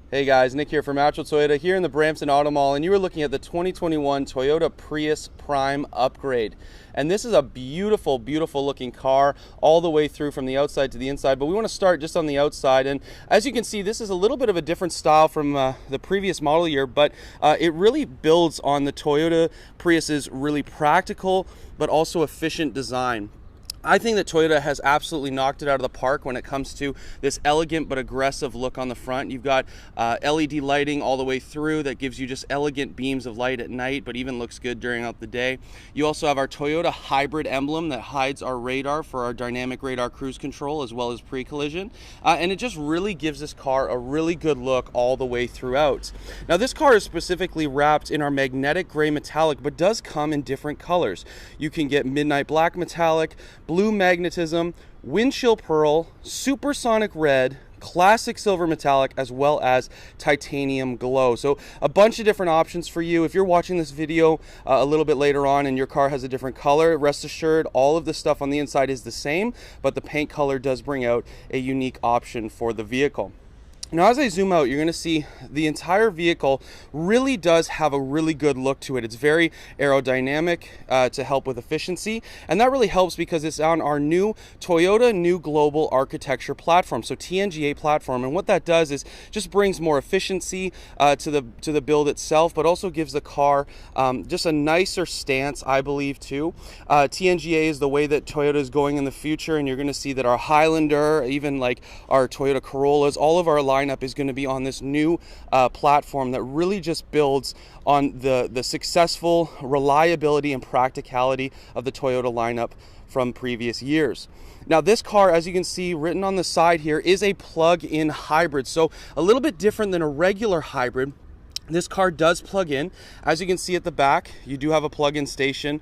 Hey guys, Nick here from Attrell Toyota here in the Brampton Auto Mall, and you were looking at the 2021 Toyota Prius Prime Upgrade. And this is a beautiful, beautiful looking car all the way through from the outside to the inside, but we want to start just on the outside. And as you can see, this is a little bit of a different style from the previous model year, but it really builds on the Toyota Prius's really practical but also efficient design. I think that Toyota has absolutely knocked it out of the park when it comes to this elegant but aggressive look on the front. You've got LED lighting all the way through that gives you just elegant beams of light at night, but even looks good during the day. You also have our Toyota hybrid emblem that hides our radar for our dynamic radar cruise control as well as pre-collision. And it just really gives this car a really good look all the way throughout. Now this car is specifically wrapped in our magnetic gray metallic, but does come in different colors. You can get midnight black metallic, blue magnetism, windshield pearl, supersonic red, classic silver metallic, as well as titanium glow. So a bunch of different options for you. If you're watching this video a little bit later on and your car has a different color, rest assured all of the stuff on the inside is the same, but the paint color does bring out a unique option for the vehicle. Now as I zoom out, you're going to see the entire vehicle really does have a really good look to it. It's very aerodynamic to help with efficiency, and that really helps because it's on our new Toyota New Global Architecture platform, so TNGA platform. And what that does is just brings more efficiency to the build itself, but also gives the car just a nicer stance, I believe, too. TNGA is the way that Toyota is going in the future, and you're going to see that our Highlander, even like our Toyota Corollas, all of our lineup is going to be on this new platform that really just builds on the successful reliability and practicality of the Toyota lineup from previous years. Now this car, as you can see written on the side here, is a plug-in hybrid, so a little bit different than a regular hybrid. This car does plug in. As you can see at the back, you do have a plug-in station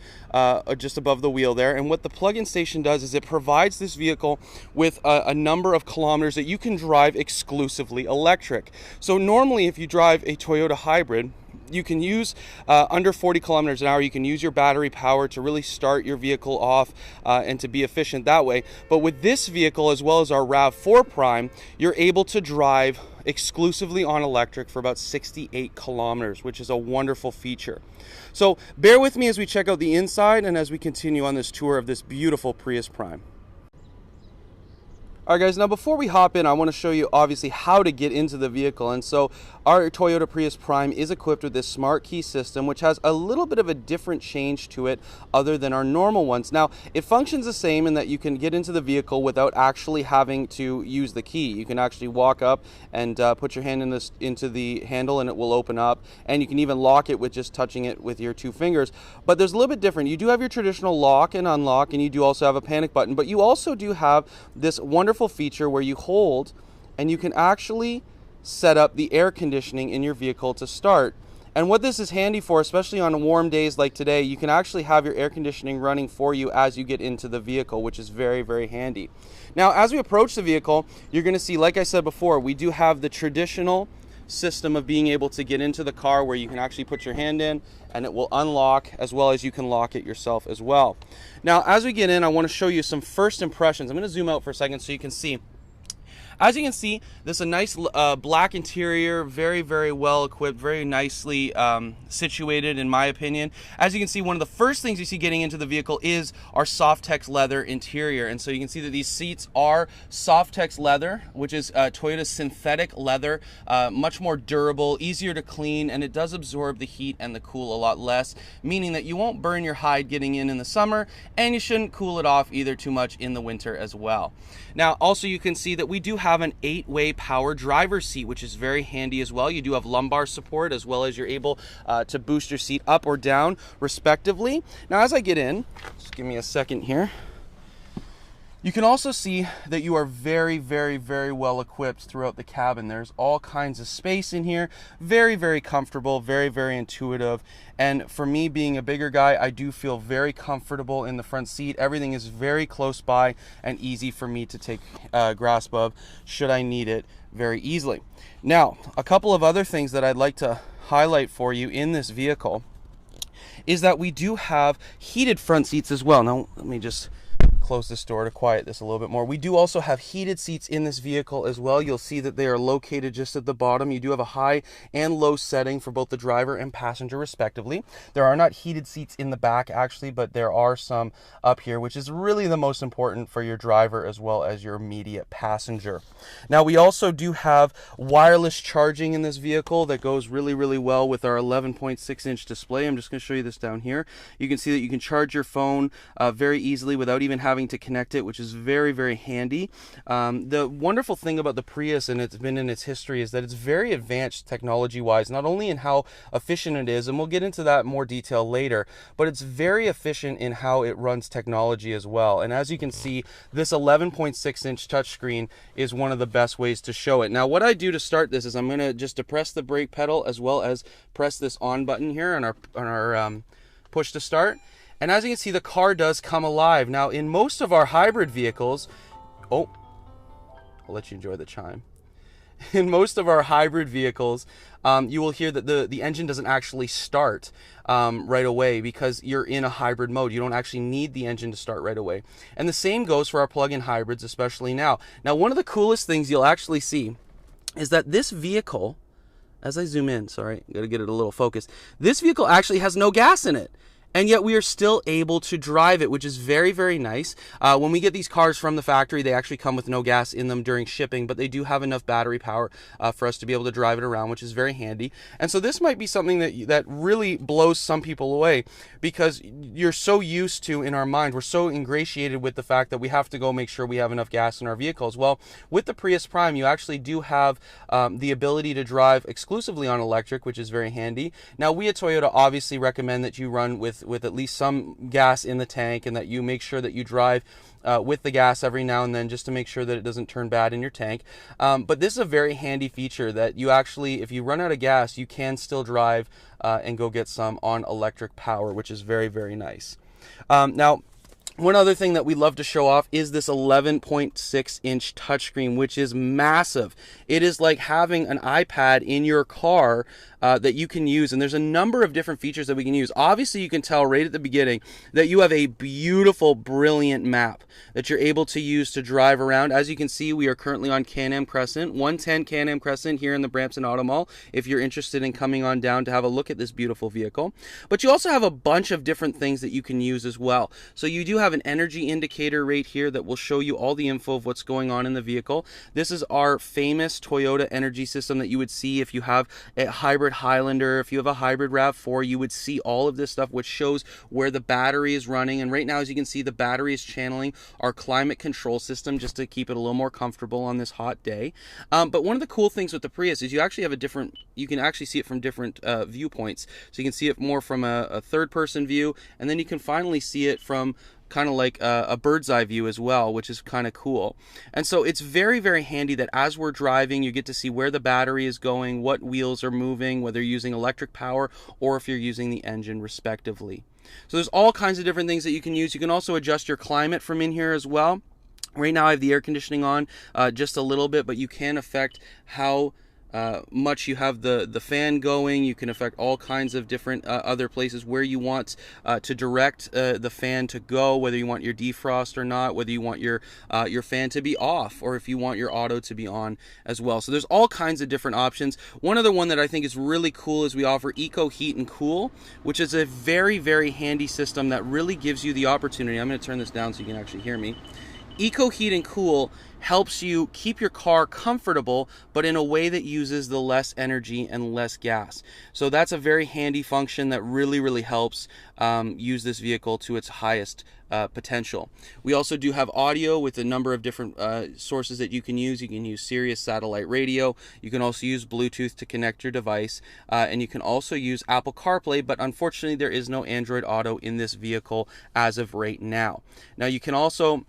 just above the wheel there. And what the plug-in station does is it provides this vehicle with a number of kilometers that you can drive exclusively electric. So normally if you drive a Toyota hybrid, you can use under 40 kilometers an hour. You can use your battery power to really start your vehicle off and to be efficient that way. But with this vehicle, as well as our RAV4 Prime, you're able to drive exclusively on electric for about 68 kilometers, which is a wonderful feature. So bear with me as we check out the inside and as we continue on this tour of this beautiful Prius Prime. All right guys, now before we hop in, I want to show you obviously how to get into the vehicle. And so our Toyota Prius Prime is equipped with this smart key system, which has a little bit of a different change to it other than our normal ones. Now it functions the same in that you can get into the vehicle without actually having to use the key. You can actually walk up and put your hand into the handle and it will open up, and you can even lock it with just touching it with your two fingers. But there's a little bit different. You do have your traditional lock and unlock, and you do also have a panic button, but you also do have this wonderful feature where you hold and you can actually set up the air conditioning in your vehicle to start. And what this is handy for, especially on warm days like today, you can actually have your air conditioning running for you as you get into the vehicle, which is very, very handy. Now, as we approach the vehicle, you're going to see, like I said before, we do have the traditional system of being able to get into the car where you can actually put your hand in and it will unlock, as well as you can lock it yourself as well. Now as we get in, I want to show you some first impressions. I'm going to zoom out for a second so you can see. As you can see, this is a nice black interior, very, very well equipped, very nicely situated in my opinion. As you can see, one of the first things you see getting into the vehicle is our Softex leather interior. And so you can see that these seats are Softex leather, which is Toyota's synthetic leather, much more durable, easier to clean, and it does absorb the heat and the cool a lot less, meaning that you won't burn your hide getting in the summer, and you shouldn't cool it off either too much in the winter as well. Now also you can see that we do have an 8-way power driver's seat, which is very handy as well. You do have lumbar support, as well as you're able to boost your seat up or down respectively. Now as I get in, just give me a second here, you can also see that you are very, very, very well equipped throughout the cabin. There's all kinds of space in here, very, very comfortable, very, very intuitive. And for me, being a bigger guy, I do feel very comfortable in the front seat. Everything is very close by and easy for me to take grasp of should I need it very easily. Now, a couple of other things that I'd like to highlight for you in this vehicle is that we do have heated front seats as well. Now, let me just close this door to quiet this a little bit more. We do also have heated seats in this vehicle as well. You'll see that they are located just at the bottom. You do have a high and low setting for both the driver and passenger respectively. There are not heated seats in the back actually, but there are some up here, which is really the most important for your driver as well as your immediate passenger. Now we also do have wireless charging in this vehicle that goes really well with our 11.6-inch display. I'm just going to show you this down here. You can see that you can charge your phone very easily without even having to connect it, which is very handy. The wonderful thing about the Prius, and it's been in its history, is that it's very advanced technology wise, not only in how efficient it is, and we'll get into that in more detail later, but it's very efficient in how it runs technology as well. And as you can see, this 11.6-inch touchscreen is one of the best ways to show it. Now what I do to start this is I'm going to just depress the brake pedal as well as press this on button here on our push to start. And as you can see, the car does come alive. Now, in most of our hybrid vehicles, I'll let you enjoy the chime. In most of our hybrid vehicles, you will hear that the engine doesn't actually start right away because you're in a hybrid mode. You don't actually need the engine to start right away. And the same goes for our plug-in hybrids, especially now. Now, one of the coolest things you'll actually see is that this vehicle, as I zoom in, sorry, gotta get it a little focused. This vehicle actually has no gas in it. And yet we are still able to drive it, which is very nice. When we get these cars from the factory, they actually come with no gas in them during shipping, but they do have enough battery power for us to be able to drive it around, which is very handy. And so this might be something that really blows some people away, because you're so used to, in our mind, we're so ingratiated with the fact that we have to go make sure we have enough gas in our vehicles. Well, with the Prius Prime, you actually do have the ability to drive exclusively on electric, which is very handy. Now, we at Toyota obviously recommend that you run with at least some gas in the tank, and that you make sure that you drive with the gas every now and then, just to make sure that it doesn't turn bad in your tank. But this is a very handy feature that you actually, if you run out of gas, you can still drive and go get some on electric power, which is very nice. Now, one other thing that we love to show off is this 11.6-inch touchscreen, which is massive. It is like having an iPad in your car that you can use, and there's a number of different features that we can use. Obviously, you can tell right at the beginning that you have a beautiful, brilliant map that you're able to use to drive around. As you can see, we are currently on Can-Am Crescent, 110 Can-Am Crescent here in the Brampton Auto Mall, if you're interested in coming on down to have a look at this beautiful vehicle. But you also have a bunch of different things that you can use as well. So you do have an energy indicator right here that will show you all the info of what's going on in the vehicle. This is our famous Toyota energy system that you would see if you have a hybrid Highlander. If you have a hybrid RAV4, you would see all of this stuff, which shows where the battery is running. And right now, as you can see, the battery is channeling our climate control system just to keep it a little more comfortable on this hot day. But one of the cool things with the Prius is you actually have you can actually see it from different viewpoints. So you can see it more from a third-person view, and then you can finally see it from kind of like a bird's eye view as well, which is kind of cool. And so it's very handy that as we're driving, you get to see where the battery is going, what wheels are moving, whether you're using electric power or if you're using the engine respectively. So there's all kinds of different things that you can use. You can also adjust your climate from in here as well. Right now I have the air conditioning on just a little bit, but you can affect how much you have the fan going. You can affect all kinds of different other places where you want to direct the fan to go, whether you want your defrost or not, whether you want your fan to be off, or if you want your auto to be on as well. So there's all kinds of different options. One other one that I think is really cool is we offer Eco Heat and Cool, which is a very handy system that really gives you the opportunity. I'm going to turn this down so you can actually hear me. Eco Heat and Cool helps you keep your car comfortable, but in a way that uses the less energy and less gas. So that's a very handy function that really helps use this vehicle to its highest potential. We also do have audio with a number of different sources that you can use. You can use Sirius satellite radio. You can also use Bluetooth to connect your device, and you can also use Apple CarPlay, but unfortunately there is no Android Auto in this vehicle as of right now. Now you can also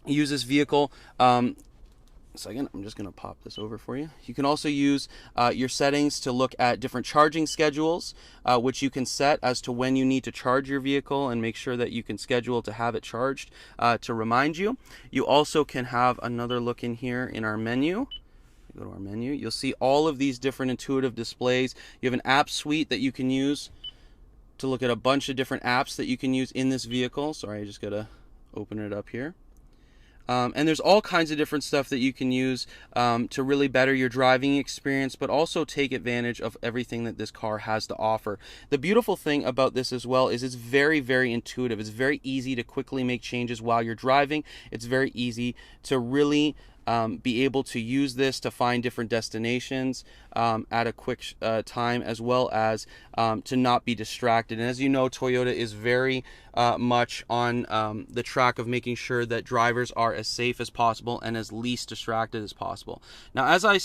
use this vehicle, second, I'm just going to pop this over for you. You can also use your settings to look at different charging schedules, which you can set as to when you need to charge your vehicle and make sure that you can schedule to have it charged to remind you. You also can have another look in here in our menu. Go to our menu. You'll see all of these different intuitive displays. You have an app suite that you can use to look at a bunch of different apps that you can use in this vehicle. Sorry, I just got to open it up here. And there's all kinds of different stuff that you can use to really better your driving experience, but also take advantage of everything that this car has to offer. The beautiful thing about this as well is it's very, very intuitive. It's very easy to quickly make changes while you're driving. It's very easy to really be able to use this to find different destinations at a quick time, as well as to not be distracted. And as you know, Toyota is very much on the track of making sure that drivers are as safe as possible and as least distracted as possible. Now, as I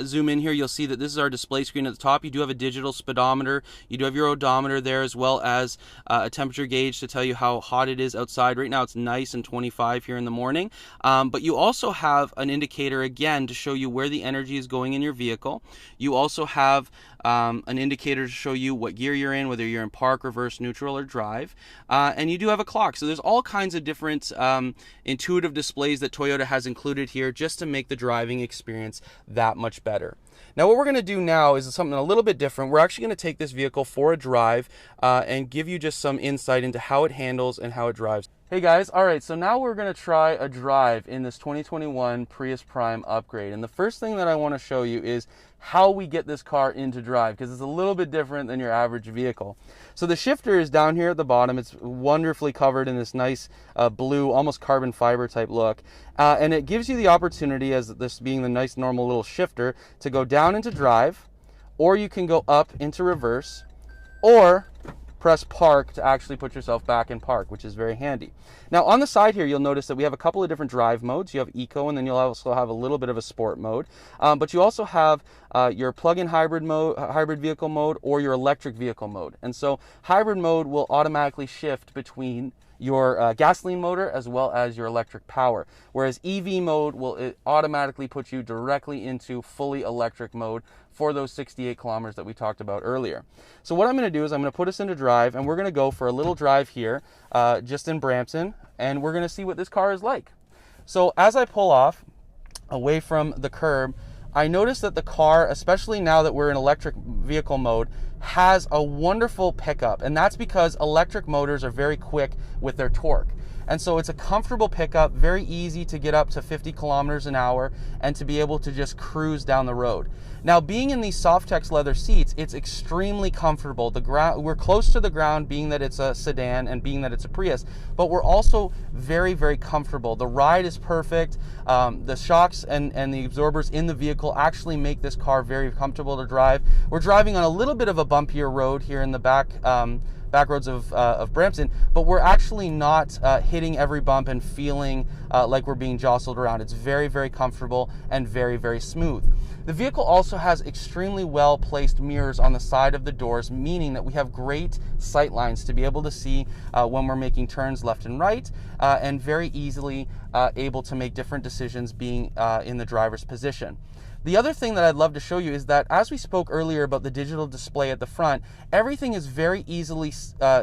zoom in here, you'll see that this is our display screen at the top. You do have a digital speedometer. You do have your odometer there, as well as a temperature gauge to tell you how hot it is outside. Right now, it's nice and 25 here in the morning. But you also have an indicator, again, to show you where the energy is going in your vehicle. You also have an indicator to show you what gear you're in, whether you're in park, reverse, neutral, or drive. And you do have a clock. So there's all kinds of different intuitive displays that Toyota has included here just to make the driving experience that much better. Now, what we're going to do now is something a little bit different. We're actually going to take this vehicle for a drive and give you just some insight into how it handles and how it drives. Hey guys, all right, so now we're going to try a drive in this 2021 Prius Prime Upgrade. And the first thing that I want to show you is how we get this car into drive, because it's a little bit different than your average vehicle. So the shifter is down here at the bottom. It's wonderfully covered in this nice blue, almost carbon fiber type look. And it gives you the opportunity, as this being the nice normal little shifter, to go down into drive, or you can go up into reverse, or press park to actually put yourself back in park, which is very handy. Now, on the side here, you'll notice that we have a couple of different drive modes. You have eco, and then you'll also have a little bit of a sport mode. But you also have your plug-in hybrid mode, hybrid vehicle mode, or your electric vehicle mode. And so hybrid mode will automatically shift between your gasoline motor as well as your electric power, whereas EV mode will automatically put you directly into fully electric mode for those 68 kilometers that we talked about earlier. So what I'm going to do is I'm going to put us into drive, and we're going to go for a little drive here just in Brampton, and we're going to see what this car is like. So as I pull off away from the curb, I notice that the car, especially now that we're in electric vehicle mode, has a wonderful pickup, and that's because electric motors are very quick with their torque. And so it's a comfortable pickup, very easy to get up to 50 kilometers an hour and to be able to just cruise down the road. Now, being in these Softex leather seats, it's extremely comfortable. We're close to the ground, being that it's a sedan and being that it's a Prius, but we're also very, very comfortable. The ride is perfect. The shocks and the absorbers in the vehicle actually make this car very comfortable to drive. We're driving on a little bit of a bumpier road here in the back roads of Brampton, but we're actually not hitting every bump and feeling like we're being jostled around. It's very, very comfortable and very, very smooth. The vehicle also has extremely well placed mirrors on the side of the doors, meaning that we have great sight lines to be able to see when we're making turns left and right, and very easily able to make different decisions being in the driver's position. The other thing that I'd love to show you is that, as we spoke earlier about the digital display at the front, everything is very easily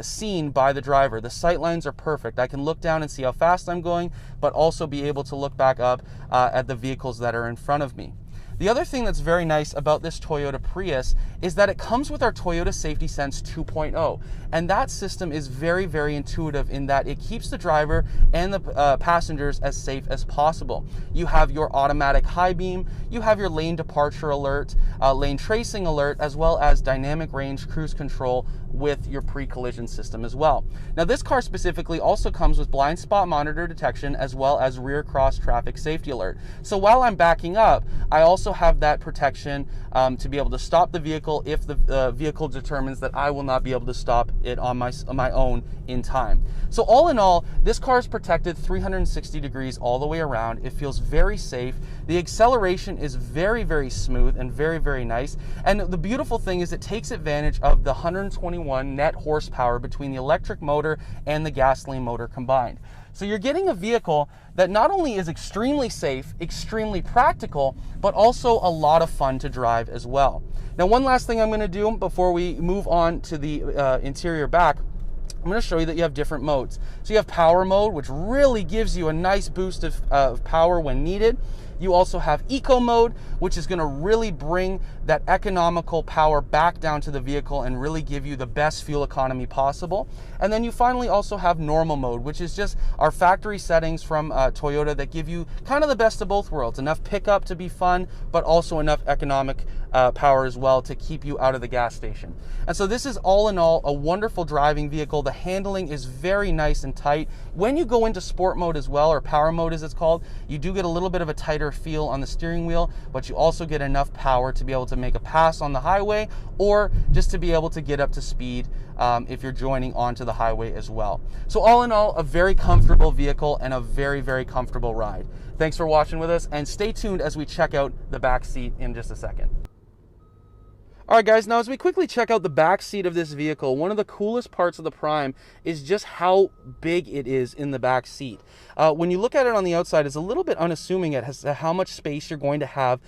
seen by the driver. The sight lines are perfect. I can look down and see how fast I'm going, but also be able to look back up at the vehicles that are in front of me. The other thing that's very nice about this Toyota Prius is that it comes with our Toyota Safety Sense 2.0, and that system is very, very intuitive in that it keeps the driver and the passengers as safe as possible. You have your automatic high beam, you have your lane departure alert, lane tracing alert, as well as dynamic range cruise control with your pre-collision system as well. Now, this car specifically also comes with blind spot monitor detection as well as rear cross traffic safety alert. So while I'm backing up, I also have that protection to be able to stop the vehicle if the vehicle determines that I will not be able to stop it on my own in time. So all in all, this car is protected 360 degrees all the way around. It feels very safe. The acceleration is very, very smooth and very, very nice. And the beautiful thing is it takes advantage of the 121 net horsepower between the electric motor and the gasoline motor combined. So you're getting a vehicle that not only is extremely safe, extremely practical, but also a lot of fun to drive as well. Now, one last thing I'm going to do before we move on to the interior back, I'm going to show you that you have different modes. So you have power mode, which really gives you a nice boost of power when needed. You also have Eco Mode, which is going to really bring that economical power back down to the vehicle and really give you the best fuel economy possible. And then you finally also have Normal Mode, which is just our factory settings from Toyota that give you kind of the best of both worlds. Enough pickup to be fun, but also enough economic power as well to keep you out of the gas station. And so this is all in all a wonderful driving vehicle. The handling is very nice and tight. When you go into sport mode as well, or power mode as it's called, you do get a little bit of a tighter feel on the steering wheel, but you also get enough power to be able to make a pass on the highway, or just to be able to get up to speed if you're joining onto the highway as well. So all in all, a very comfortable vehicle and a very, very comfortable ride. Thanks for watching with us, and stay tuned as we check out the back seat in just a second. All right, guys, now as we quickly check out the back seat of this vehicle, one of the coolest parts of the Prime is just how big it is in the back seat. When you look at it on the outside, it's a little bit unassuming as to how much space you're going to have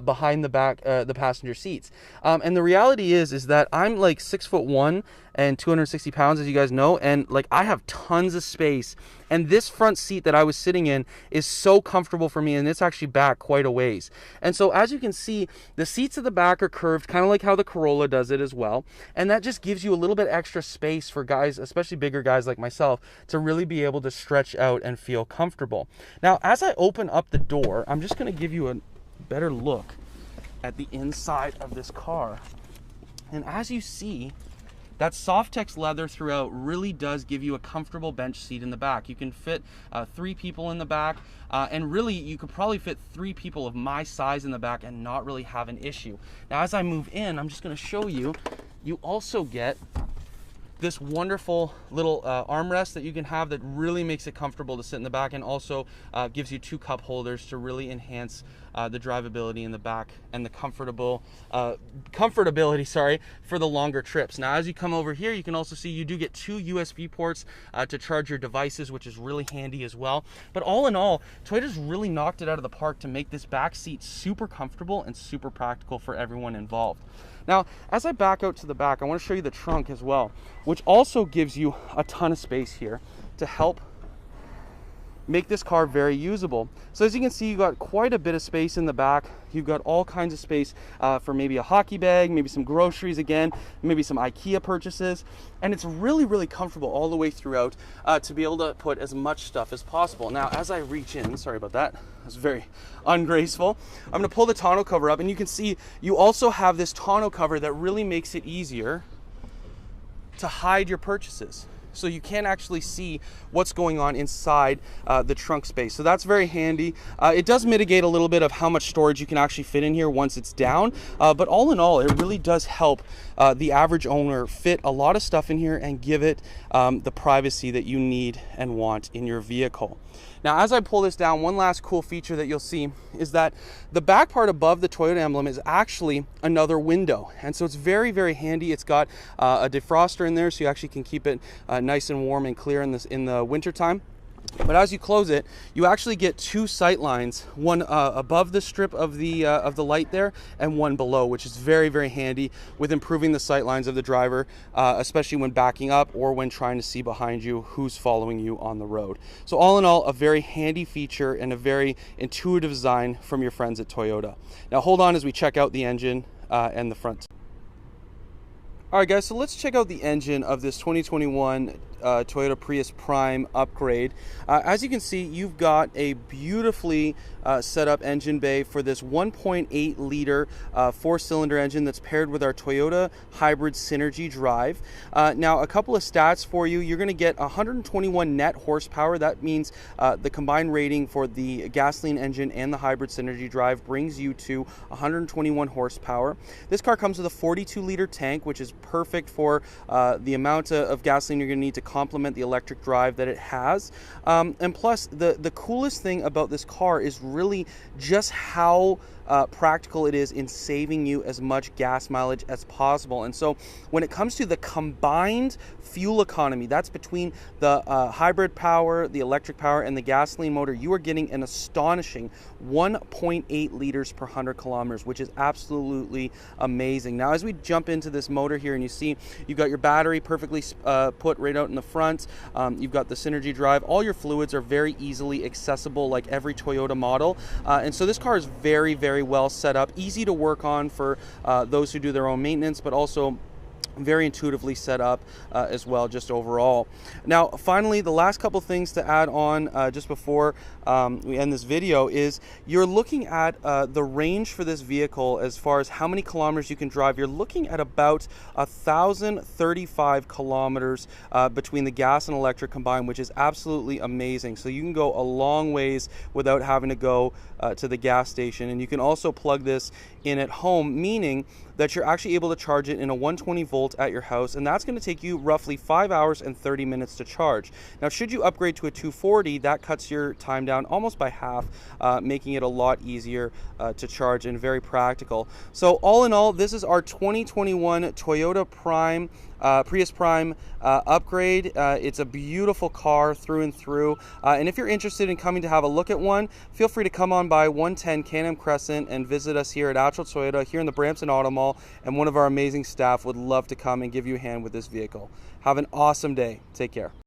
behind the back, the passenger seats. And the reality is that I'm like 6'1" and 260 pounds, as you guys know, and like I have tons of space. And this front seat that I was sitting in is so comfortable for me, and it's actually back quite a ways. And so as you can see, the seats at the back are curved, kind of like how the Corolla does it as well. And that just gives you a little bit extra space for guys, especially bigger guys like myself, to really be able to stretch out and feel comfortable. Now, as I open up the door, I'm just gonna give you a better look at the inside of this car. And as you see, that Softex leather throughout really does give you a comfortable bench seat in the back. You can fit 3 people in the back, and really you could probably fit 3 people of my size in the back and not really have an issue. Now as I move in, I'm just going to show you, you also get this wonderful little armrest that you can have that really makes it comfortable to sit in the back, and also gives you 2 cup holders to really enhance the drivability in the back and the comfortability, sorry, for the longer trips. Now, as you come over here, you can also see you do get 2 USB ports to charge your devices, which is really handy as well. But all in all, Toyota's really knocked it out of the park to make this back seat super comfortable and super practical for everyone involved. Now, as I back out to the back, I want to show you the trunk as well, which also gives you a ton of space here to help make this car very usable. So as you can see, you've got quite a bit of space in the back. You've got all kinds of space for maybe a hockey bag, maybe some groceries again, maybe some IKEA purchases. And it's really, really comfortable all the way throughout to be able to put as much stuff as possible. Now, as I reach in, sorry about that, was very ungraceful. I'm gonna pull the tonneau cover up, and you can see you also have this tonneau cover that really makes it easier to hide your purchases. So you can actually see what's going on inside the trunk space. So that's very handy. It does mitigate a little bit of how much storage you can actually fit in here once it's down. But all in all, it really does help the average owner fit a lot of stuff in here and give it the privacy that you need and want in your vehicle. Now, as I pull this down, one last cool feature that you'll see is that the back part above the Toyota emblem is actually another window. And so it's very, very handy. It's got a defroster in there, so you actually can keep it nice and warm and clear in the winter time. But as you close it, you actually get 2 sight lines, one above the strip of the light there, and one below, which is very, very handy with improving the sight lines of the driver, especially when backing up or when trying to see behind you who's following you on the road. So all in all, a very handy feature and a very intuitive design from your friends at Toyota. Now hold on as we check out the engine and the front. All right, guys, so let's check out the engine of this 2021 Toyota Prius Prime Upgrade. As you can see, you've got a beautifully set up engine bay for this 1.8 liter 4-cylinder engine that's paired with our Toyota hybrid Synergy drive. Now, a couple of stats for you. You're going to get 121 net horsepower. That means the combined rating for the gasoline engine and the hybrid Synergy drive brings you to 121 horsepower. This car comes with a 42 liter tank, which is perfect for the amount of gasoline you're going to need to complement the electric drive that it has. And plus, the coolest thing about this car is really just how practical it is in saving you as much gas mileage as possible. And so when it comes to the combined fuel economy, that's between the hybrid power, the electric power, and the gasoline motor, you are getting an astonishing 1.8 liters per 100 kilometers, which is absolutely amazing. Now, as we jump into this motor here, and you see you've got your battery perfectly put right out in the front, you've got the Synergy drive, all your fluids are very easily accessible like every Toyota model, and so this car is very, very well set up, easy to work on for those who do their own maintenance, but also very intuitively set up as well, just overall. Now, finally, the last couple things to add on just before we end this video is you're looking at the range for this vehicle as far as how many kilometers you can drive. You're looking at about 1,035 kilometers between the gas and electric combined, which is absolutely amazing. So you can go a long ways without having to go to the gas station, and you can also plug this in at home, meaning that you're actually able to charge it in a 120 volt at your house, and that's going to take you roughly 5 hours and 30 minutes to charge. Now, should you upgrade to a 240, that cuts your time down almost by half, making it a lot easier to charge and very practical. So all in all, this is our 2021 Toyota Prius Prime Upgrade. It's a beautiful car through and through, and if you're interested in coming to have a look at one, feel free to come on by 110 Can-Am Crescent and visit us here at Attrell Toyota here in the Brampton Auto Mall, and one of our amazing staff would love to come and give you a hand with this vehicle. Have an awesome day. Take care.